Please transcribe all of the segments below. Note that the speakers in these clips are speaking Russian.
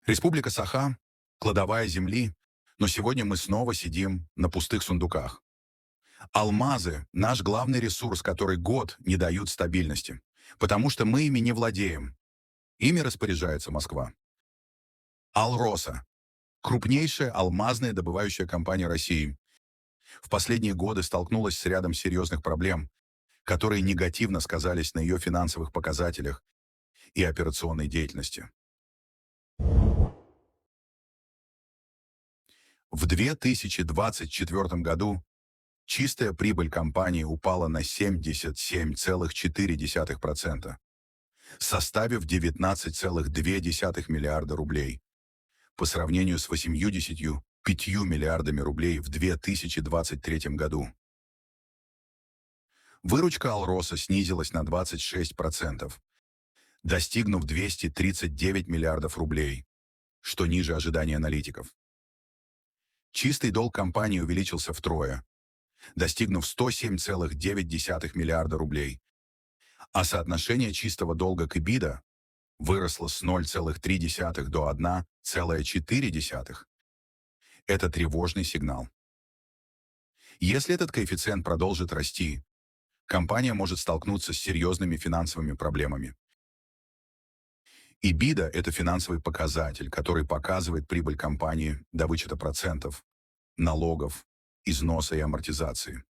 Республика Саха — кладовая земли, но сегодня мы снова сидим на пустых сундуках. Алмазы — наш главный ресурс, который год не дают стабильности, потому что мы ими не владеем. Ими распоряжается Москва. Алроса — крупнейшая алмазная добывающая компания России. В последние годы столкнулась с рядом серьезных проблем, которые негативно сказались на ее финансовых показателях и операционной деятельности. В 2024 году чистая прибыль компании упала на 77,4%, составив 19,2 миллиарда рублей, по сравнению с 85 миллиардами рублей в 2023 году. Выручка Алроса снизилась на 26%, достигнув 239 миллиардов рублей, что ниже ожиданий аналитиков. Чистый долг компании увеличился втрое, достигнув 107,9 миллиарда рублей, а соотношение чистого долга к EBITDA выросло с 0,3 до 1,4. Это тревожный сигнал. Если этот коэффициент продолжит расти, компания может столкнуться с серьезными финансовыми проблемами. EBITDA — это финансовый показатель, который показывает прибыль компании до вычета процентов, налогов, износа и амортизации.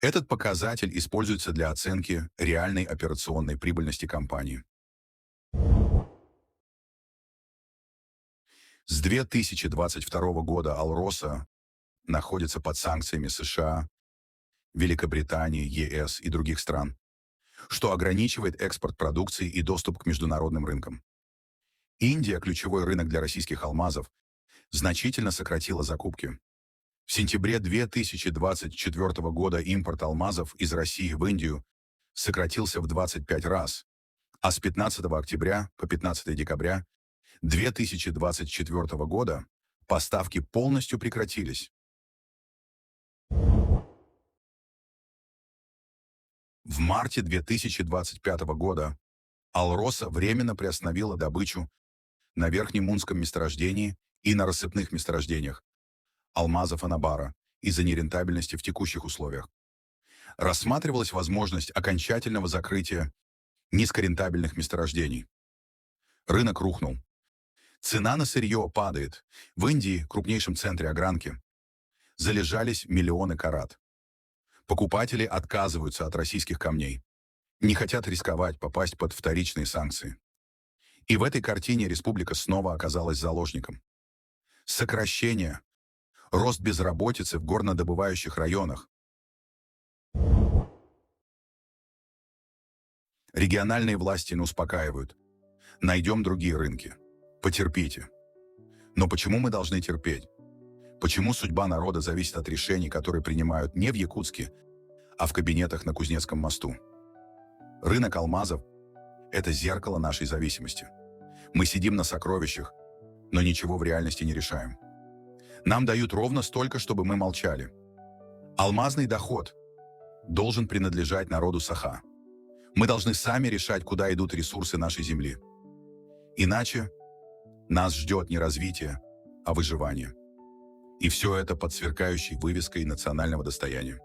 Этот показатель используется для оценки реальной операционной прибыльности компании. С 2022 года Алроса находится под санкциями США, Великобритании, ЕС и других стран, что ограничивает экспорт продукции и доступ к международным рынкам. Индия, ключевой рынок для российских алмазов, значительно сократила закупки. В сентябре 2024 года импорт алмазов из России в Индию сократился в 25 раз, а с 15 октября по 15 декабря 2024 года поставки полностью прекратились. В марте 2025 года Алроса временно приостановила добычу на Верхнемунском месторождении и на рассыпных месторождениях алмазов Анабара из-за нерентабельности в текущих условиях. Рассматривалась возможность окончательного закрытия низкорентабельных месторождений. Рынок рухнул. Цена на сырье падает. В Индии, крупнейшем центре огранки, залежались миллионы карат. Покупатели отказываются от российских камней, не хотят рисковать попасть под вторичные санкции. И в этой картине республика снова оказалась заложником. Сокращение, рост безработицы в горнодобывающих районах. Региональные власти не успокаивают. Найдем другие рынки. Потерпите. Но почему мы должны терпеть? Почему судьба народа зависит от решений, которые принимают не в Якутске, а в кабинетах на Кузнецком мосту? Рынок алмазов — это зеркало нашей зависимости. Мы сидим на сокровищах, но ничего в реальности не решаем. Нам дают ровно столько, чтобы мы молчали. Алмазный доход должен принадлежать народу Саха. Мы должны сами решать, куда идут ресурсы нашей земли. Иначе нас ждет не развитие, а выживание. И все это под сверкающей вывеской национального достояния.